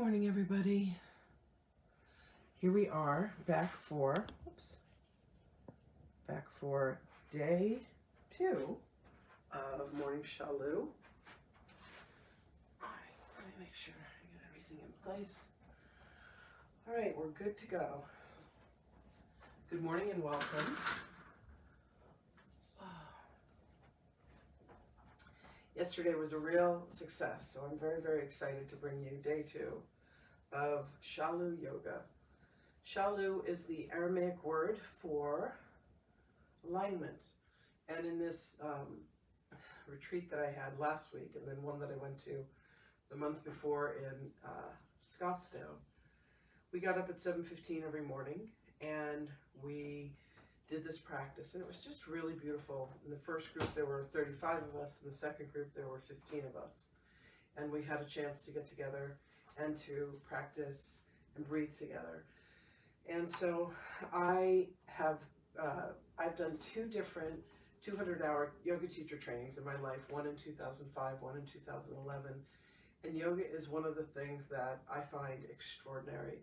morning, everybody. Here we are back for day 2 of morning Shalu. All right, let me make sure I get everything in place. All right, we're good to go. Good morning and welcome. Yesterday was a real success, so I'm very, very excited to bring you day 2 of Shalu Yoga. Shalu is the Aramaic word for alignment. And in this retreat that I had last week, and then one that I went to the month before in Scottsdale, we got up at 7:15 every morning and we did this practice, and it was just really beautiful. In the first group there were 35 of us, in the second group there were 15 of us, and we had a chance to get together and to practice and breathe together. And so I've done 2 different 200-hour yoga teacher trainings in my life, one in 2005, one in 2011, and yoga is one of the things that I find extraordinary.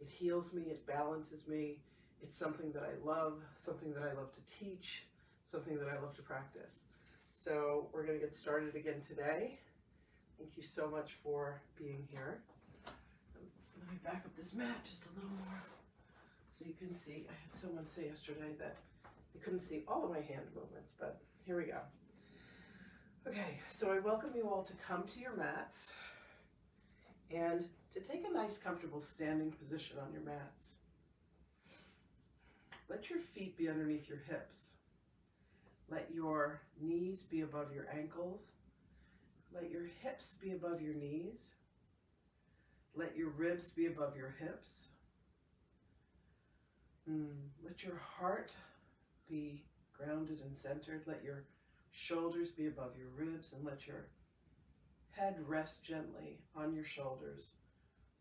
It heals me, it balances me. It's something that I love, something that I love to teach, something that I love to practice. So we're going to get started again today. Thank you so much for being here. Let me back up this mat just a little more so you can see. I had someone say yesterday that they couldn't see all of my hand movements, but here we go. Okay, so I welcome you all to come to your mats and to take a nice, comfortable standing position on your mats. Let your feet be underneath your hips. Let your knees be above your ankles. Let your hips be above your knees. Let your ribs be above your hips. Let your heart be grounded and centered. Let your shoulders be above your ribs, and let your head rest gently on your shoulders.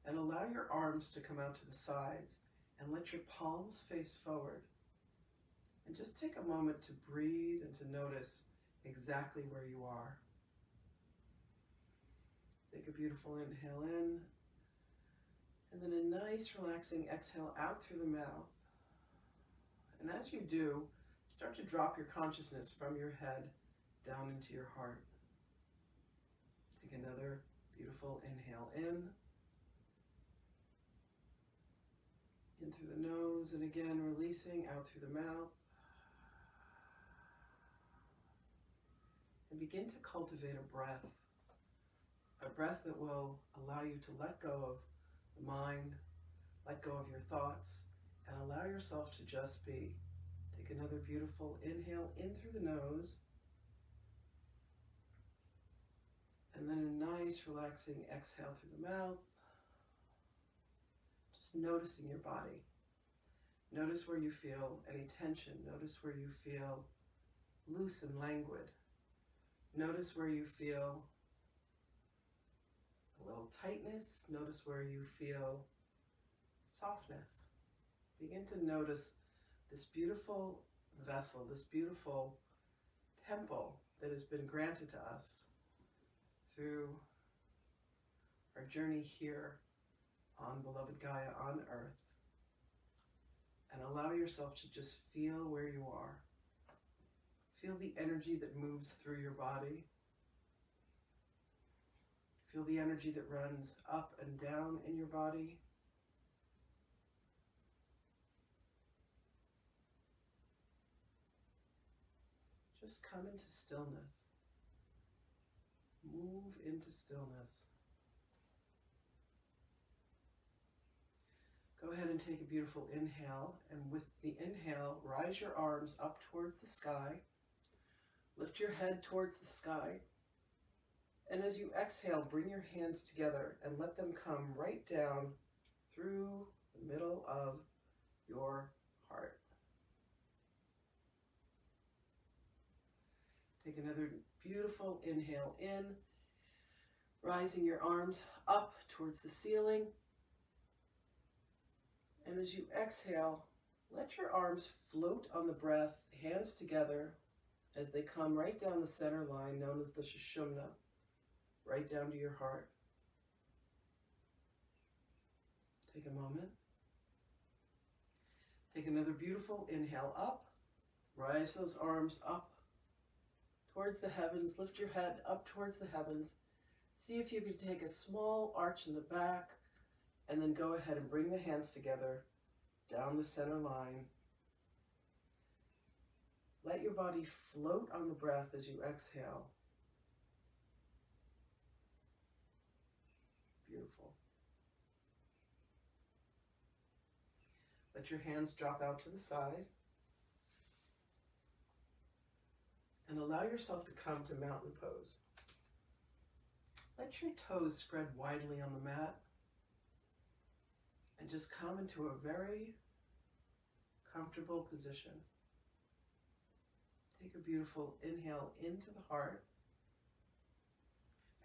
And allow your arms to come out to the sides, and let your palms face forward. And just take a moment to breathe and to notice exactly where you are. Take a beautiful inhale in, and then a nice relaxing exhale out through the mouth. And as you do, start to drop your consciousness from your head down into your heart. Take another beautiful inhale in through the nose, and again releasing out through the mouth. And begin to cultivate a breath that will allow you to let go of the mind, let go of your thoughts, and allow yourself to just be. Take another beautiful inhale in through the nose, and then a nice relaxing exhale through the mouth. Just noticing your body. Notice where you feel any tension. Notice where you feel loose and languid. Notice where you feel a little tightness. Notice where you feel softness. Begin to notice this beautiful vessel, this beautiful temple that has been granted to us through our journey here on beloved Gaia on Earth. And allow yourself to just feel where you are. Feel the energy that moves through your body. Feel the energy that runs up and down in your body. Just come into stillness. Move into stillness. Go ahead and take a beautiful inhale, and with the inhale, rise your arms up towards the sky. Lift your head towards the sky. And as you exhale, bring your hands together and let them come right down through the middle of your heart. Take another beautiful inhale in, rising your arms up towards the ceiling. And as you exhale, let your arms float on the breath, hands together, as they come right down the center line known as the Sushumna, right down to your heart. Take a moment. Take another beautiful inhale up. Rise those arms up towards the heavens. Lift your head up towards the heavens. See if you can take a small arch in the back, and then go ahead and bring the hands together down the center line. Let your body float on the breath as you exhale. Beautiful. Let your hands drop out to the side. And allow yourself to come to mountain pose. Let your toes spread widely on the mat. And just come into a very comfortable position. Take a beautiful inhale into the heart.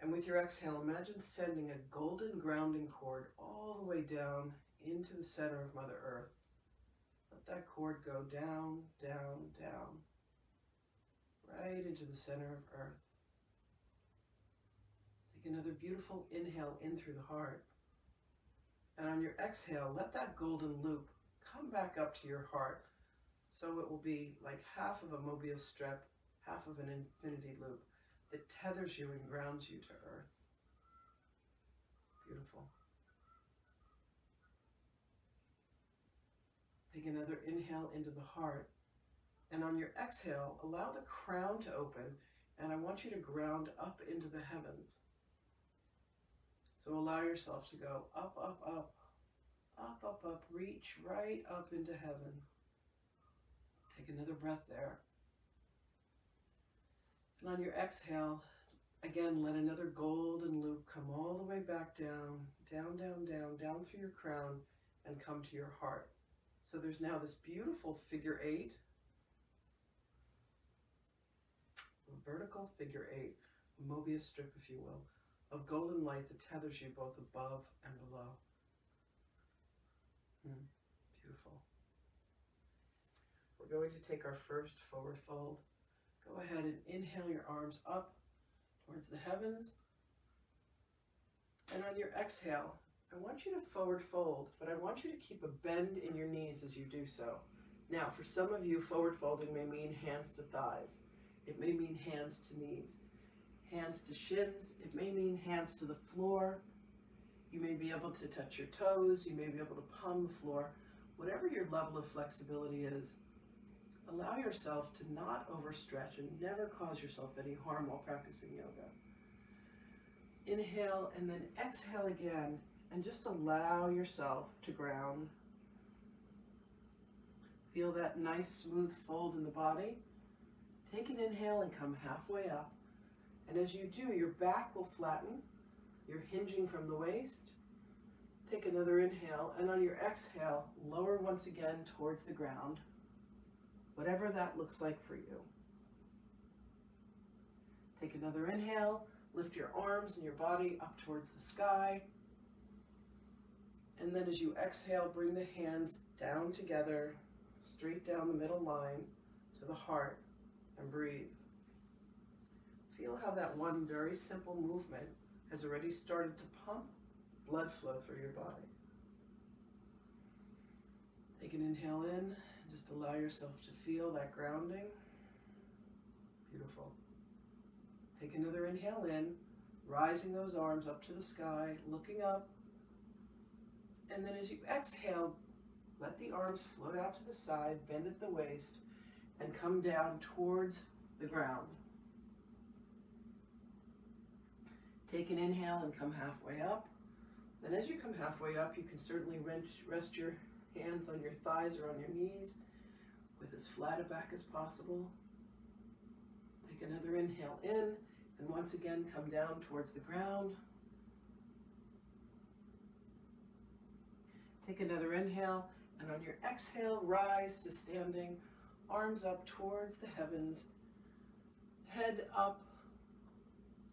And with your exhale, imagine sending a golden grounding cord all the way down into the center of Mother Earth. Let that cord go down, down, down, right into the center of Earth. Take another beautiful inhale in through the heart. And on your exhale, let that golden loop come back up to your heart. So it will be like half of a Mobius strip, half of an infinity loop that tethers you and grounds you to Earth. Beautiful. Take another inhale into the heart. And on your exhale, allow the crown to open, and I want you to ground up into the heavens. So allow yourself to go up, up, up, up, up, up, reach right up into heaven. Take another breath there. And on your exhale, again, let another golden loop come all the way back down, down, down, down, down through your crown, and come to your heart. So there's now this beautiful figure eight, a vertical figure eight, a Mobius strip, if you will, of golden light that tethers you both above and below. Beautiful. We're going to take our first forward fold. Go ahead and inhale your arms up towards the heavens. And on your exhale, I want you to forward fold, but I want you to keep a bend in your knees as you do so. Now, for some of you, forward folding may mean hands to thighs. It may mean hands to knees. Hands to shins. It may mean hands to the floor. You may be able to touch your toes. You may be able to palm the floor. Whatever your level of flexibility is, allow yourself to not overstretch and never cause yourself any harm while practicing yoga. Inhale and then exhale again, and just allow yourself to ground. Feel that nice smooth fold in the body. Take an inhale and come halfway up. And as you do, your back will flatten. You're hinging from the waist. Take another inhale, and on your exhale, lower once again towards the ground, whatever that looks like for you. Take another inhale, lift your arms and your body up towards the sky. And then as you exhale, bring the hands down together, straight down the middle line to the heart, and breathe. Feel how that one very simple movement has already started to pump blood flow through your body. Take an inhale in, and just allow yourself to feel that grounding. Beautiful. Take another inhale in, rising those arms up to the sky, looking up. And then as you exhale, let the arms float out to the side, bend at the waist, and come down towards the ground. Take an inhale and come halfway up. Then as you come halfway up, you can certainly rest your hands on your thighs or on your knees with as flat a back as possible. Take another inhale in, and once again come down towards the ground. Take another inhale, and on your exhale, rise to standing, arms up towards the heavens, head up,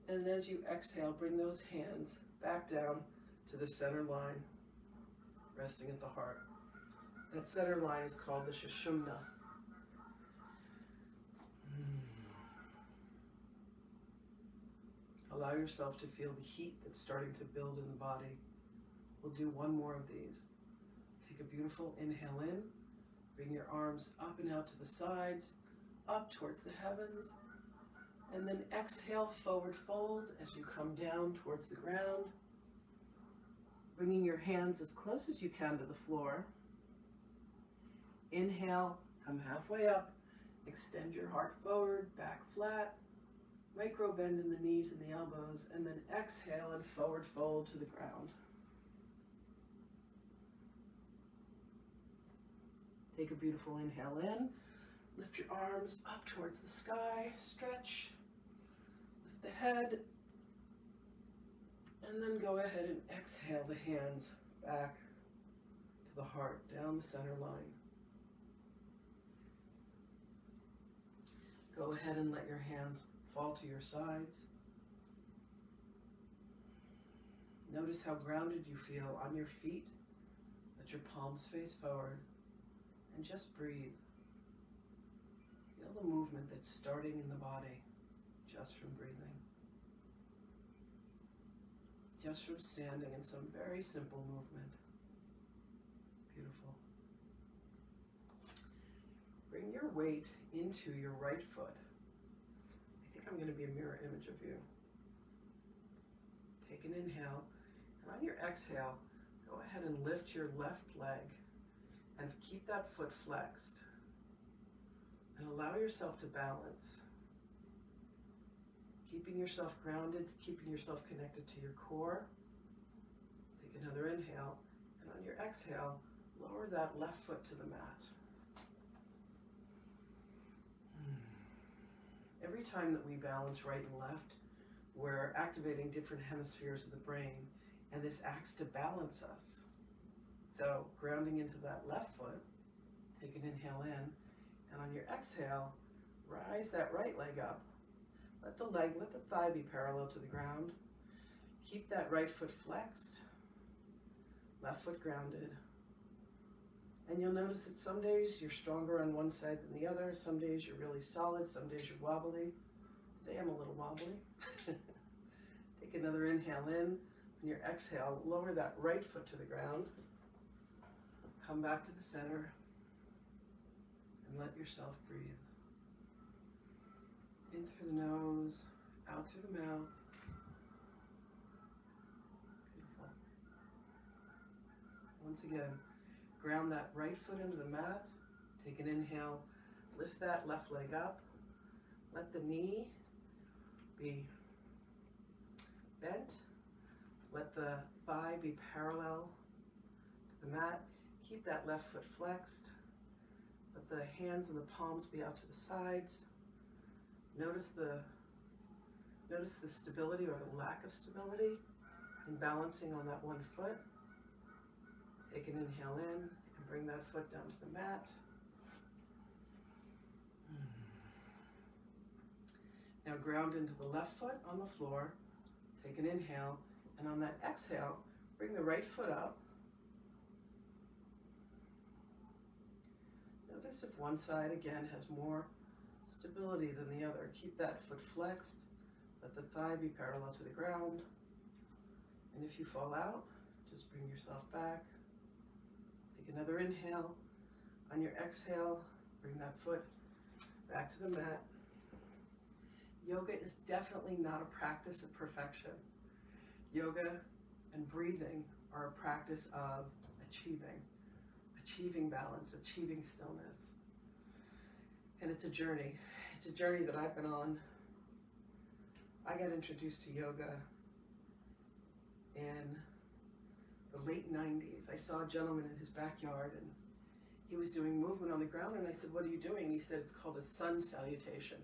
and as you exhale, bring those hands back down to the center line, resting at the heart. That center line is called the Sushumna. Allow yourself to feel the heat that's starting to build in the body. We'll do one more of these. Take a beautiful inhale in. Bring your arms up and out to the sides, up towards the heavens. And then exhale, forward fold as you come down towards the ground. Bringing your hands as close as you can to the floor. Inhale, come halfway up. Extend your heart forward, back flat. Micro bend in the knees and the elbows. And then exhale and forward fold to the ground. Take a beautiful inhale in. Lift your arms up towards the sky. Stretch. Lift the head. And then go ahead and exhale the hands back to the heart, down the center line. Go ahead and let your hands fall to your sides. Notice how grounded you feel on your feet. Let your palms face forward and just breathe. Feel the movement that's starting in the body just from breathing. Just from standing in some very simple movement. Beautiful. Bring your weight into your right foot. I think I'm going to be a mirror image of you. Take an inhale, and on your exhale, go ahead and lift your left leg and keep that foot flexed. And allow yourself to balance. Keeping yourself grounded, keeping yourself connected to your core. Take another inhale, and on your exhale, lower that left foot to the mat. Every time that we balance right and left, we're activating different hemispheres of the brain, and this acts to balance us. So, grounding into that left foot, take an inhale in, and on your exhale, rise that right leg up. Let the thigh be parallel to the ground. Keep that right foot flexed, left foot grounded. And you'll notice that some days you're stronger on one side than the other. Some days you're really solid, some days you're wobbly. Today I'm a little wobbly. Take another inhale in. On your exhale, lower that right foot to the ground. Come back to the center and let yourself breathe. In through the nose, out through the mouth. Beautiful. Once again, ground that right foot into the mat. Take an inhale, lift that left leg up. Let the knee be bent. Let the thigh be parallel to the mat. Keep that left foot flexed. Let the hands and the palms be out to the sides. Notice the stability or the lack of stability in balancing on that one foot. Take an inhale in and bring that foot down to the mat. Now ground into the left foot on the floor. Take an inhale, and on that exhale, bring the right foot up. Notice if one side again has more stability than the other. Keep that foot flexed. Let the thigh be parallel to the ground. And if you fall out, just bring yourself back. Take another inhale. On your exhale, bring that foot back to the mat. Yoga is definitely not a practice of perfection. Yoga and breathing are a practice of achieving balance, achieving stillness. And it's a journey. It's a journey that I've been on. I got introduced to yoga in the late 90s. I saw a gentleman in his backyard and he was doing movement on the ground, and I said, "What are you doing?" He said, "It's called a sun salutation."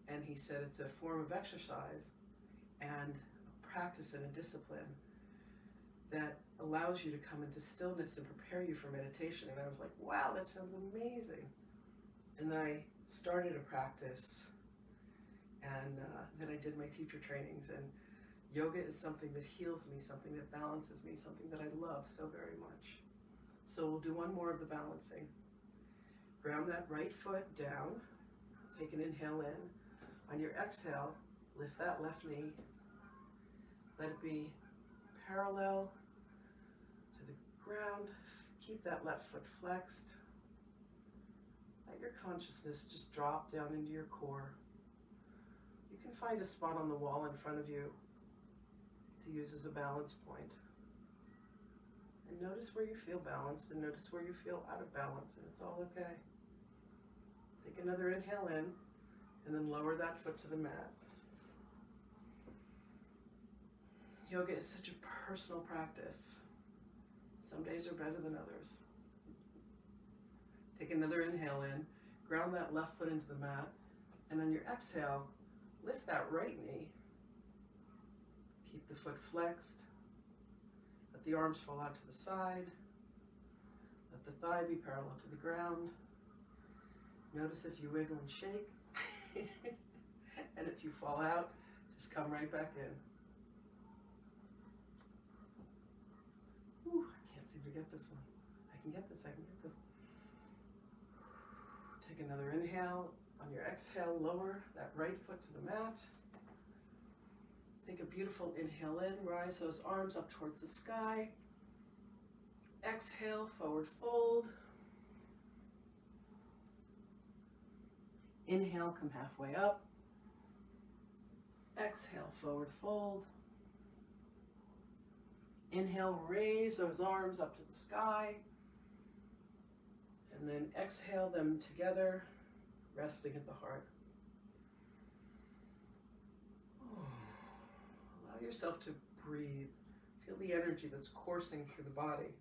And he said, "It's a form of exercise and a practice and a discipline that allows you to come into stillness and prepare you for meditation." And I was like, wow, that sounds amazing. And then I started a practice, and then I did my teacher trainings, and yoga is something that heals me, something that balances me, something that I love so very much. So we'll do one more of the balancing. Ground that right foot down. Take an inhale in. On your exhale, lift that left knee. Let it be parallel ground. Keep that left foot flexed. Let your consciousness just drop down into your core. You can find a spot on the wall in front of you to use as a balance point. And notice where you feel balanced and notice where you feel out of balance, and it's all okay. Take another inhale in and then lower that foot to the mat. Yoga is such a personal practice. Some days are better than others. Take another inhale in, ground that left foot into the mat, and on your exhale, lift that right knee. Keep the foot flexed. Let the arms fall out to the side. Let the thigh be parallel to the ground. Notice if you wiggle and shake. And if you fall out, just come right back in. Ooh, I can't seem to get this one. I can get this, I can get this. Take another inhale. On your exhale, lower that right foot to the mat. Take a beautiful inhale in, rise those arms up towards the sky. Exhale, forward fold. Inhale, come halfway up. Exhale, forward fold. Inhale, raise those arms up to the sky. And then exhale them together, resting at the heart. Allow yourself to breathe. Feel the energy that's coursing through the body.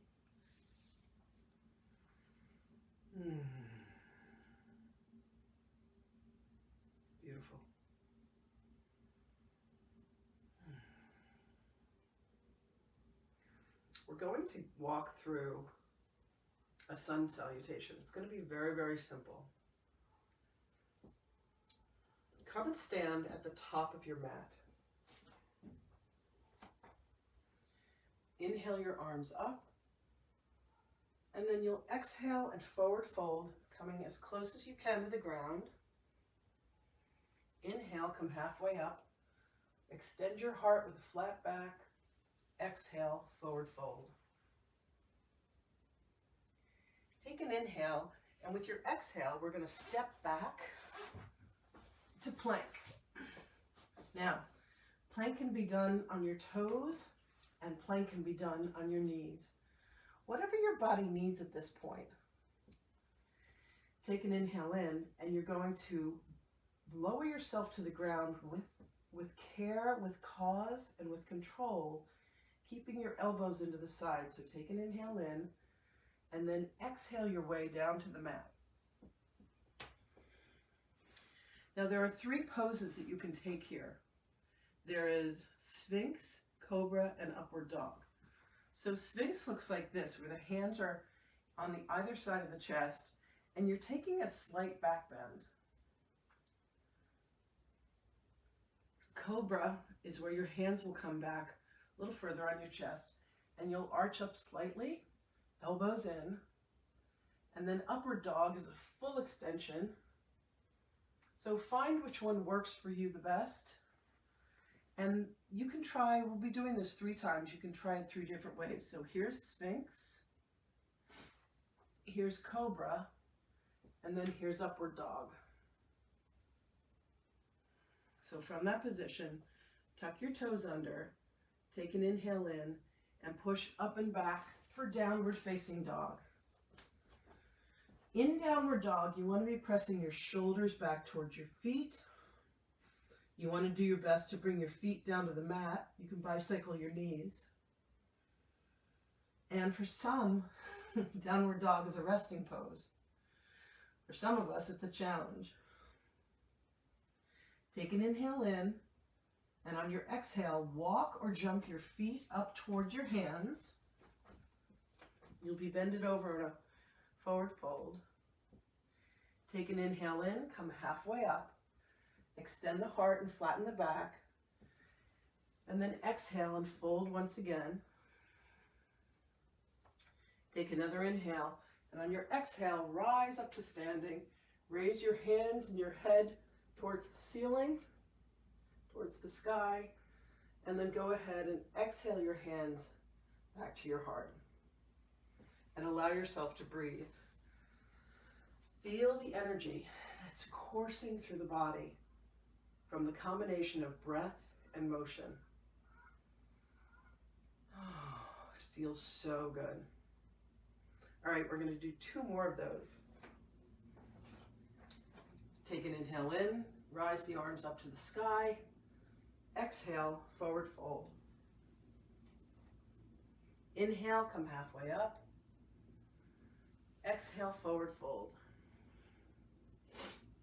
Beautiful. We're going to walk through a sun salutation. It's going to be very, very simple. Come and stand at the top of your mat. Inhale your arms up, and then you'll exhale and forward fold, coming as close as you can to the ground. Inhale, come halfway up. Extend your heart with a flat back. Exhale, forward fold. Take an inhale, and with your exhale, we're going to step back to plank. Now, plank can be done on your toes, and plank can be done on your knees. Whatever your body needs at this point. Take an inhale in, and you're going to lower yourself to the ground with care, with cause, and with control, keeping your elbows into the side. So take an inhale in, and then exhale your way down to the mat. Now there are 3 poses that you can take here. There is Sphinx, Cobra, and Upward Dog. So Sphinx looks like this, where the hands are on the either side of the chest, and you're taking a slight back bend. Cobra is where your hands will come back a little further on your chest, and you'll arch up slightly, elbows in, and then Upward Dog is a full extension. So find which one works for you the best, and you can try, we'll be doing this 3 times, you can try it 3 different ways. So here's Sphinx, here's Cobra, and then here's Upward Dog. So from that position, tuck your toes under, take an inhale in, and push up and back for downward facing dog. In downward dog, you want to be pressing your shoulders back towards your feet. You want to do your best to bring your feet down to the mat. You can bicycle your knees. And for some, downward dog is a resting pose. For some of us, it's a challenge. Take an inhale in, and on your exhale, walk or jump your feet up towards your hands. You'll be bended over in a forward fold. Take an inhale in, come halfway up, extend the heart and flatten the back, and then exhale and fold once again. Take another inhale, and on your exhale, rise up to standing. Raise your hands and your head towards the ceiling, towards the sky, and then go ahead and exhale your hands back to your heart. and allow yourself to breathe. Feel the energy that's coursing through the body from the combination of breath and motion. Oh, it feels so good. All right, we're going to do 2 more of those. Take an inhale in, rise the arms up to the sky. Exhale, forward fold. Inhale, come halfway up. Exhale, forward fold.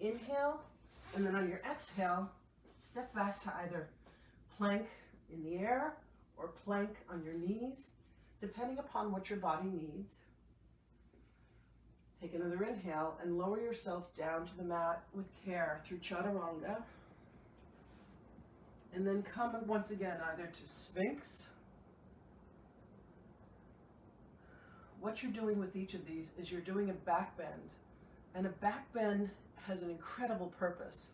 Inhale, and then on your exhale, step back to either plank in the air or plank on your knees, depending upon what your body needs. Take another inhale and lower yourself down to the mat with care through chaturanga. And then come once again either to Sphinx. What you're doing with each of these is you're doing a back bend. And a back bend has an incredible purpose.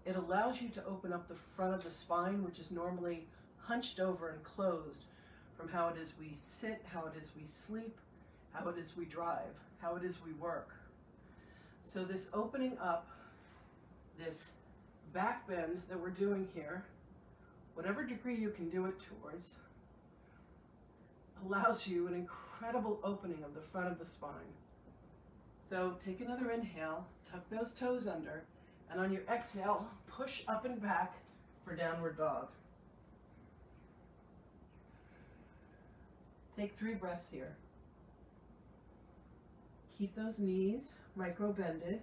It allows you to open up the front of the spine, which is normally hunched over and closed, from how it is we sit, how it is we sleep, how it is we drive, how it is we work. So this opening up, this back bend that we're doing here, whatever degree you can do it towards, allows you an incredible opening of the front of the spine. So take another inhale, tuck those toes under, and on your exhale, push up and back for downward dog. Take 3 breaths here. Keep those knees micro-bended.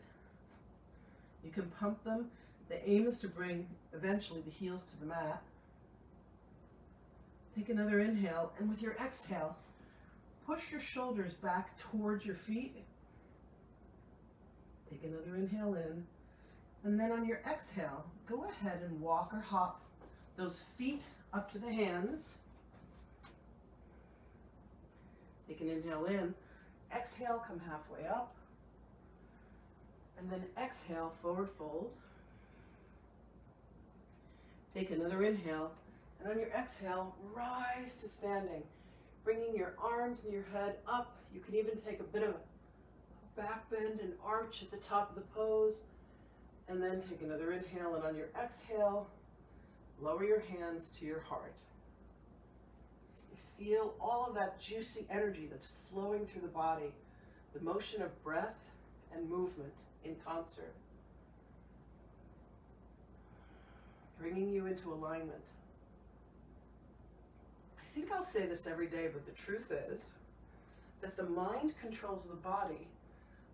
You can pump them. The aim is to bring, eventually, the heels to the mat. Take another inhale, and with your exhale, push your shoulders back towards your feet. Take another inhale in, and then on your exhale, go ahead and walk or hop those feet up to the hands. Take an inhale in, exhale, come halfway up, and then exhale, forward fold. Take another inhale, and on your exhale, rise to standing, bringing your arms and your head up. You can even take a bit of a back bend and arch at the top of the pose, and then take another inhale, and on your exhale, lower your hands to your heart. You feel all of that juicy energy that's flowing through the body, the motion of breath and movement in concert, bringing you into alignment. I think I'll say this every day, but the truth is that the mind controls the body,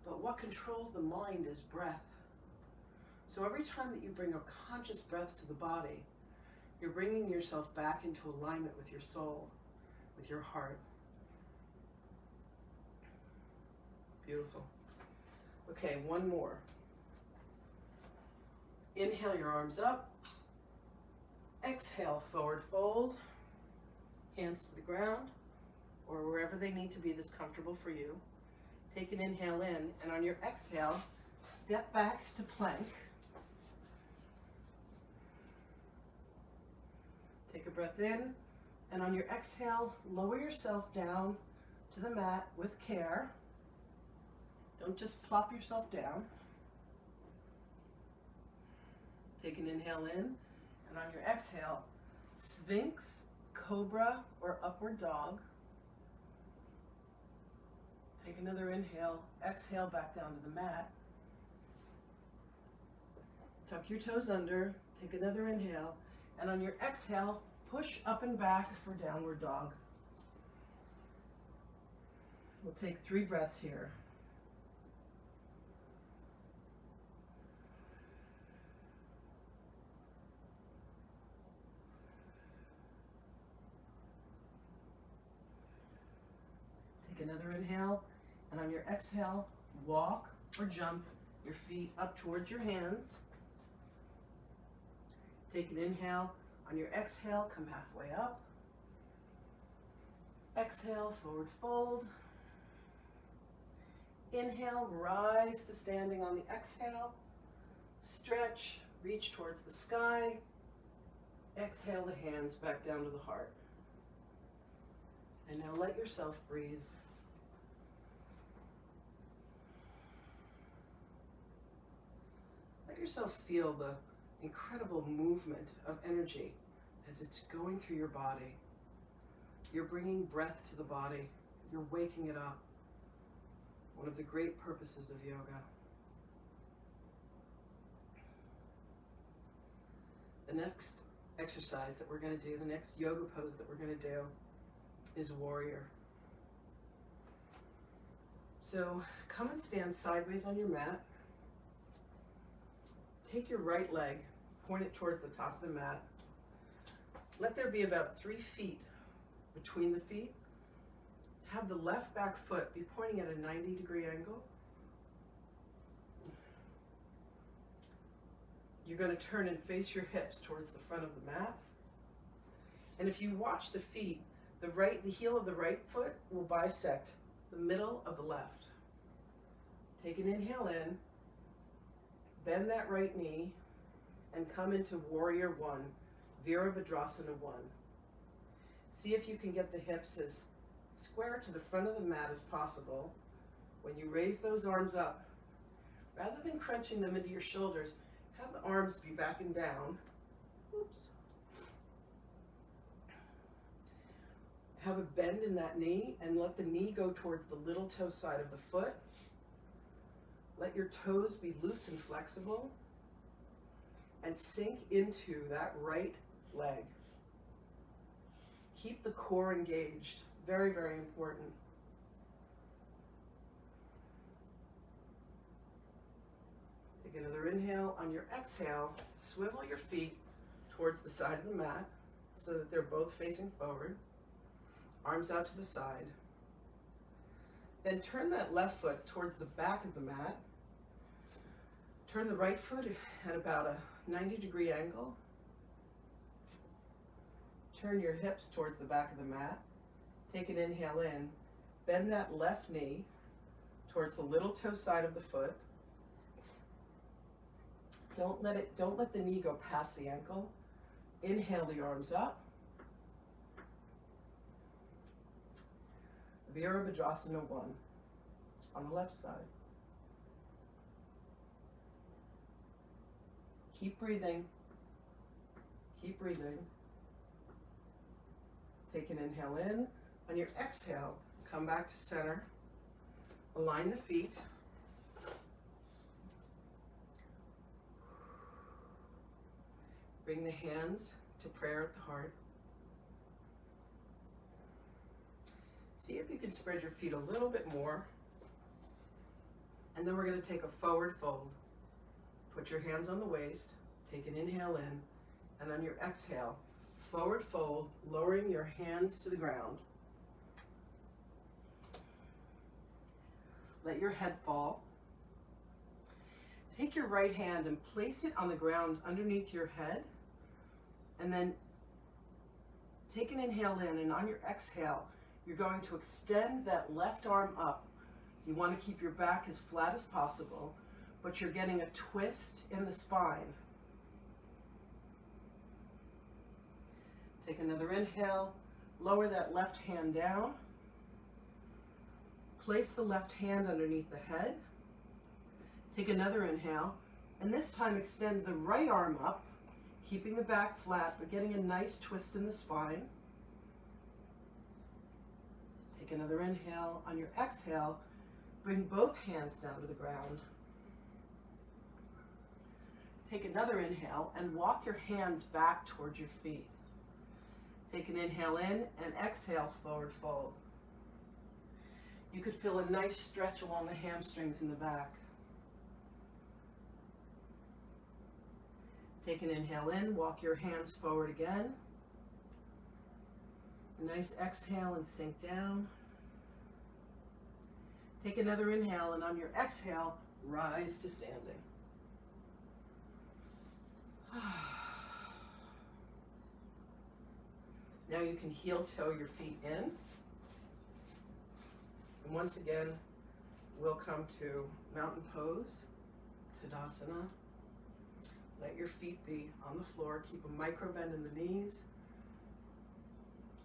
but what controls the mind is breath. So every time that you bring a conscious breath to the body, you're bringing yourself back into alignment with your soul, with your heart. Beautiful. Okay, 1 more. Inhale your arms up. Exhale, forward fold. Hands to the ground, or wherever they need to be that's comfortable for you. Take an inhale in, and on your exhale, step back to plank. Take a breath in, and on your exhale, lower yourself down to the mat with care. Don't just plop yourself down. Take an inhale in, and on your exhale, Sphinx, Cobra, or upward dog. Take another inhale, exhale back down to the mat. Tuck your toes under, take another inhale, and on your exhale, push up and back for downward dog. We'll take 3 breaths here. Take another inhale, and on your exhale, walk or jump your feet up towards your hands. Take an inhale. On your exhale, come halfway up. Exhale, forward fold. Inhale, rise to standing on the exhale. Stretch, reach towards the sky. Exhale the hands back down to the heart. And now let yourself breathe. yourself feel the incredible movement of energy as it's going through your body. You're bringing breath to the body. You're waking it up. One of the great purposes of yoga. The next exercise that we're going to do, the next yoga pose that we're going to do is warrior. So come and stand sideways on your mat. Take your right leg, point it towards the top of the mat. Let there be about 3 feet between the feet. Have the left back foot be pointing at a 90-degree angle. You're going to turn and face your hips towards the front of the mat. And if you watch the feet, the heel of the right foot will bisect the middle of the left. Take an inhale in, bend that right knee, and come into Warrior One, Veerabhadrasana 1. See if you can get the hips as square to the front of the mat as possible. When you raise those arms up, rather than crunching them into your shoulders, have the arms be back and down. Oops. Have a bend in that knee and let the knee go towards the little toe side of the foot. Let your toes be loose and flexible and sink into that right leg. Keep the core engaged. Very, very important. Take another inhale. On your exhale, swivel your feet towards the side of the mat so that they're both facing forward. Arms out to the side. Then turn that left foot towards the back of the mat. Turn the right foot at about a 90-degree angle. Turn your hips towards the back of the mat. Take an inhale in. Bend that left knee towards the little toe side of the foot. Don't let the knee go past the ankle. Inhale the arms up. Veerabhadrasana 1 on the left side. Keep breathing. Keep breathing. Take an inhale in. On your exhale, come back to center. Align the feet. Bring the hands to prayer at the heart. See if you can spread your feet a little bit more. And then we're going to take a forward fold. Put your hands on the waist. Take an inhale in. And on your exhale, forward fold, lowering your hands to the ground. Let your head fall. Take your right hand and place it on the ground underneath your head. And then take an inhale in, and on your exhale, you're going to extend that left arm up. You want to keep your back as flat as possible, but you're getting a twist in the spine. Take another inhale, lower that left hand down. Place the left hand underneath the head. Take another inhale, and this time extend the right arm up, keeping the back flat, but getting a nice twist in the spine. Take another inhale. On your exhale, bring both hands down to the ground. Take another inhale and walk your hands back towards your feet. Take an inhale in and exhale, forward fold. You could feel a nice stretch along the hamstrings in the back. Take an inhale in, walk your hands forward again. A nice exhale and sink down. Take another inhale, and on your exhale, rise to standing. Now you can heel toe your feet in. And once again, we'll come to mountain pose, Tadasana. Let your feet be on the floor. Keep a micro bend in the knees.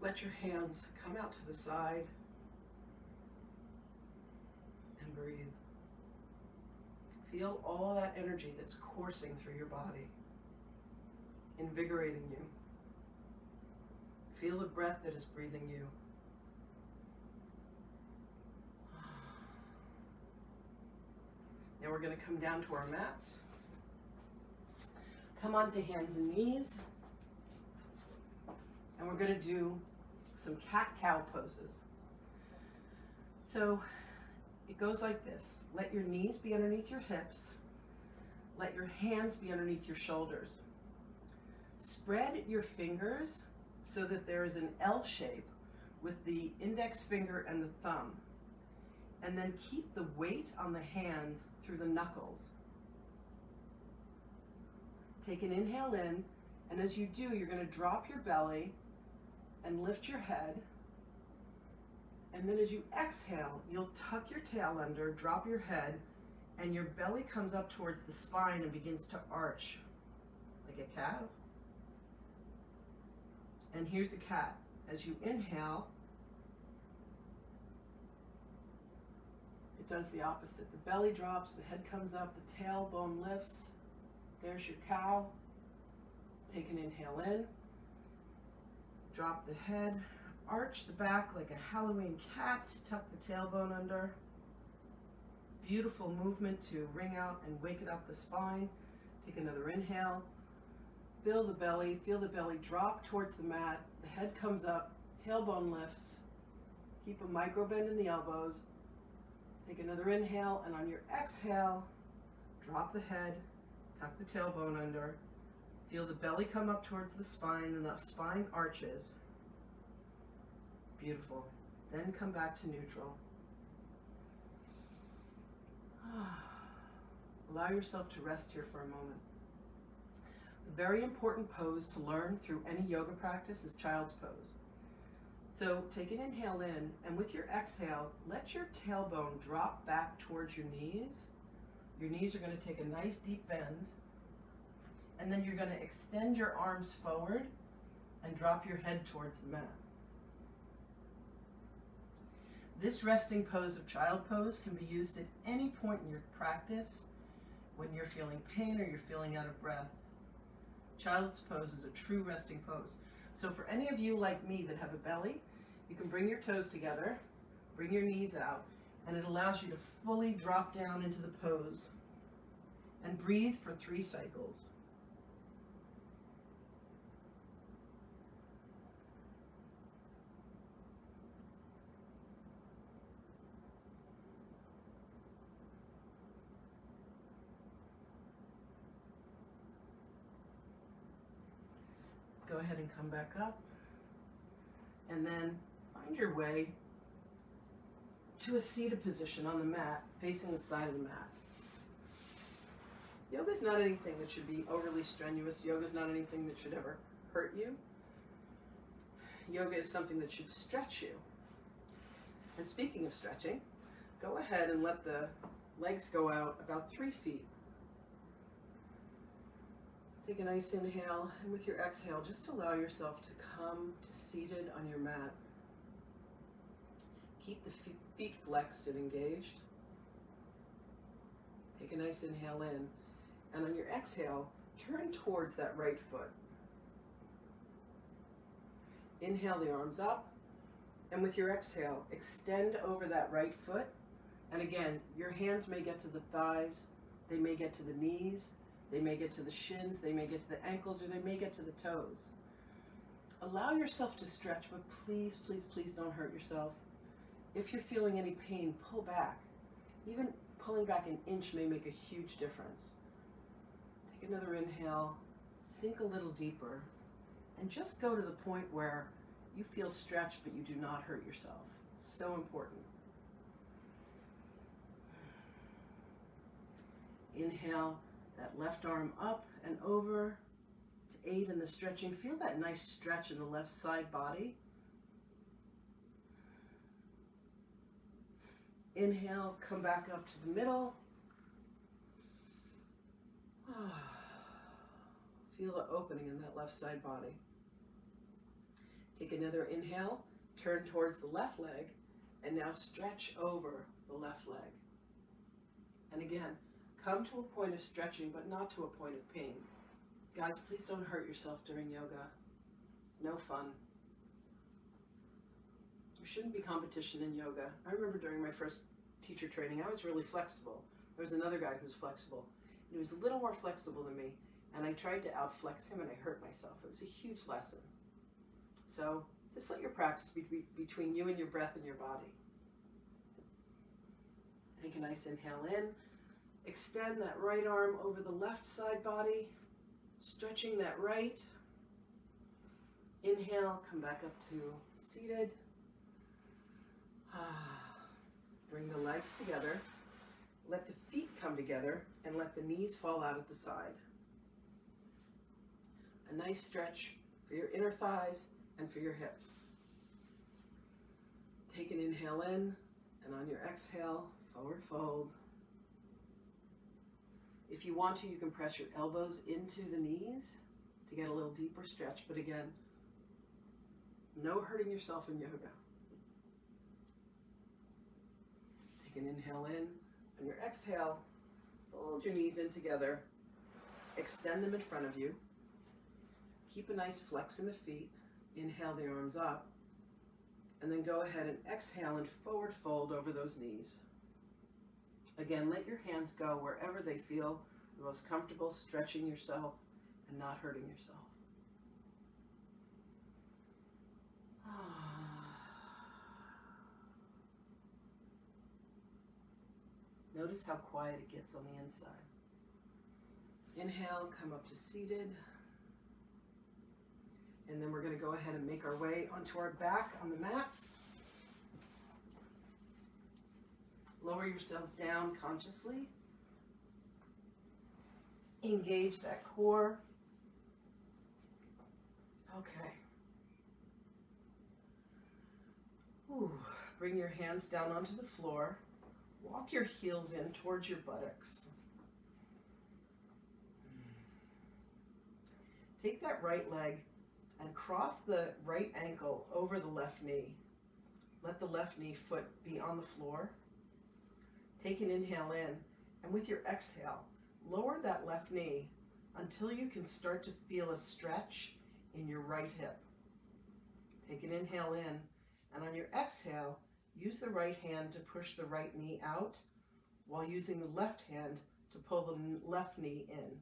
Let your hands come out to the side. And breathe. Feel all that energy that's coursing through your body, invigorating you. Feel the breath that is breathing you. Now we're going to come down to our mats. Come onto hands and knees. And we're going to do some cat-cow poses. So it goes like this. Let your knees be underneath your hips. Let your hands be underneath your shoulders. Spread your fingers so that there is an L shape with the index finger and the thumb. And then keep the weight on the hands through the knuckles. Take an inhale in, and as you do, you're going to drop your belly and lift your head. And then as you exhale, you'll tuck your tail under, drop your head, and your belly comes up towards the spine and begins to arch like a cow. And here's the cat. As you inhale, it does the opposite. The belly drops, the head comes up, the tailbone lifts. There's your cow. Take an inhale in. Drop the head. Arch the back like a Halloween cat. Tuck the tailbone under. Beautiful movement to wring out and wake it up the spine. Take another inhale. Feel the belly drop towards the mat. The head comes up, tailbone lifts. Keep a micro bend in the elbows. Take another inhale, and on your exhale, drop the head, tuck the tailbone under. Feel the belly come up towards the spine, and the spine arches. Beautiful. Then come back to neutral. Allow yourself to rest here for a moment. A very important pose to learn through any yoga practice is child's pose. So take an inhale in, and with your exhale, let your tailbone drop back towards your knees. Your knees are going to take a nice deep bend, and then you're going to extend your arms forward and drop your head towards the mat. This resting pose of child pose can be used at any point in your practice when you're feeling pain or you're feeling out of breath. Child's pose is a true resting pose. So for any of you like me that have a belly, you can bring your toes together, bring your knees out, and it allows you to fully drop down into the pose and breathe for 3 cycles. Go ahead and come back up, and then find your way to a seated position on the mat, facing the side of the mat. Yoga is not anything that should be overly strenuous. Yoga is not anything that should ever hurt you. Yoga is something that should stretch you. And speaking of stretching, go ahead and let the legs go out about 3 feet. Take a nice inhale, and with your exhale, just allow yourself to come to seated on your mat. Keep the feet flexed and engaged. Take a nice inhale in, and on your exhale, turn towards that right foot. Inhale the arms up, and with your exhale, extend over that right foot. And again, your hands may get to the thighs, they may get to the knees, they may get to the shins, they may get to the ankles, or they may get to the toes. Allow yourself to stretch, but please, please, please don't hurt yourself. If you're feeling any pain, pull back. Even pulling back an inch may make a huge difference. Take another inhale, sink a little deeper, and just go to the point where you feel stretched, but you do not hurt yourself. So important. Inhale. That left arm up and over to aid in the stretching. Feel that nice stretch in the left side body. Inhale, come back up to the middle. Feel the opening in that left side body. Take another inhale, turn towards the left leg, and now stretch over the left leg. And again, Come to a point of stretching, but not to a point of pain. Guys, please don't hurt yourself during yoga. It's no fun. There shouldn't be competition in yoga. I remember during my first teacher training, I was really flexible. There was another guy who was flexible. He was a little more flexible than me, and I tried to outflex him and I hurt myself. It was a huge lesson. So just let your practice be between you and your breath and your body. Take a nice inhale in. Extend that right arm over the left side body, stretching that right. Inhale, come back up to seated. Bring the legs together. Let the feet come together and let the knees fall out at the side. A nice stretch for your inner thighs and for your hips. Take an inhale in, and on your exhale, forward fold. If you want to, you can press your elbows into the knees to get a little deeper stretch, but again, no hurting yourself in yoga. Take an inhale in. On your exhale, fold your knees in together. Extend them in front of you. Keep a nice flex in the feet. Inhale the arms up. And then go ahead and exhale and forward fold over those knees. Again, let your hands go wherever they feel the most comfortable, stretching yourself and not hurting yourself. Notice how quiet it gets on the inside. Inhale, come up to seated. And then we're going to go ahead and make our way onto our back on the mats. Lower yourself down consciously. Engage that core. Okay. Bring your hands down onto the floor. Walk your heels in towards your buttocks. Take that right leg and cross the right ankle over the left knee. Let the left knee foot be on the floor. Take an inhale in, and with your exhale, lower that left knee until you can start to feel a stretch in your right hip. Take an inhale in, and on your exhale, use the right hand to push the right knee out while using the left hand to pull the left knee in.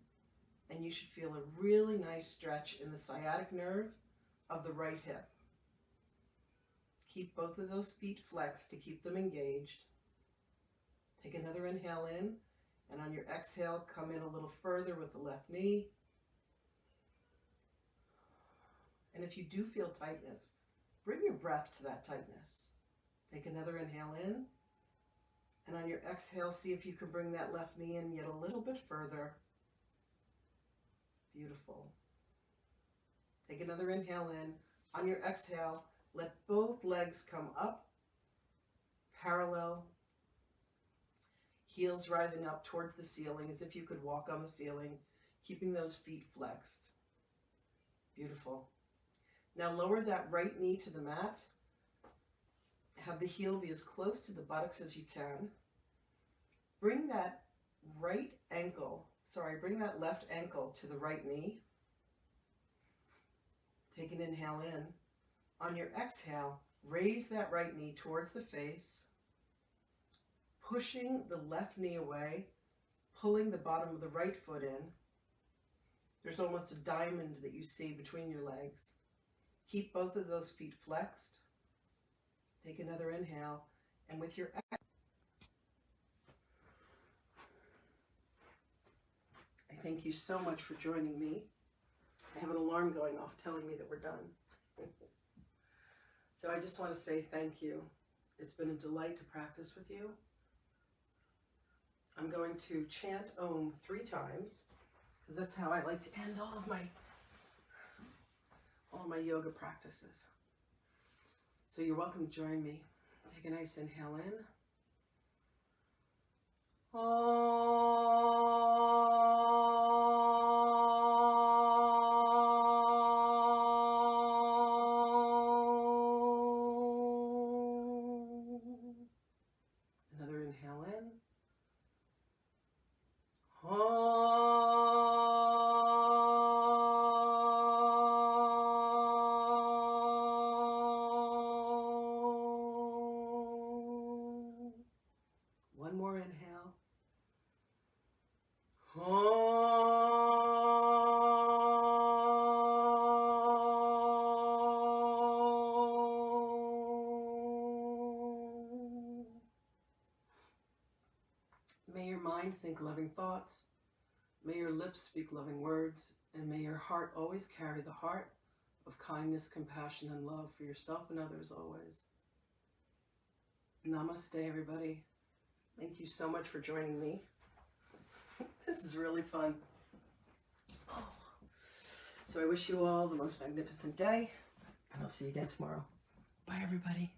And you should feel a really nice stretch in the sciatic nerve of the right hip. Keep both of those feet flexed to keep them engaged. Take another inhale in, and on your exhale, come in a little further with the left knee. And if you do feel tightness, bring your breath to that tightness. Take another inhale in, and on your exhale, see if you can bring that left knee in yet a little bit further. Beautiful. Take another inhale in. On your exhale, let both legs come up, parallel, heels rising up towards the ceiling as if you could walk on the ceiling, keeping those feet flexed. Beautiful. Now lower that right knee to the mat. Have the heel be as close to the buttocks as you can. Bring that left ankle to the right knee. Take an inhale in. On your exhale, raise that right knee towards the face, pushing the left knee away, pulling the bottom of the right foot in. There's almost a diamond that you see between your legs. Keep both of those feet flexed. Take another inhale, and with your exhale, I thank you so much for joining me. I have an alarm going off telling me that we're done. So I just want to say thank you. It's been a delight to practice with you. I'm going to chant Om 3 times, because that's how I like to end all of my yoga practices. So you're welcome to join me. Take a nice inhale in. Another inhale in. thoughts. May your lips speak loving words, and may your heart always carry the heart of kindness, compassion, and love for yourself and others always. Namaste, everybody. Thank you so much for joining me. This is really fun. Oh. So I wish you all the most magnificent day, and I'll see you again tomorrow. Bye, everybody.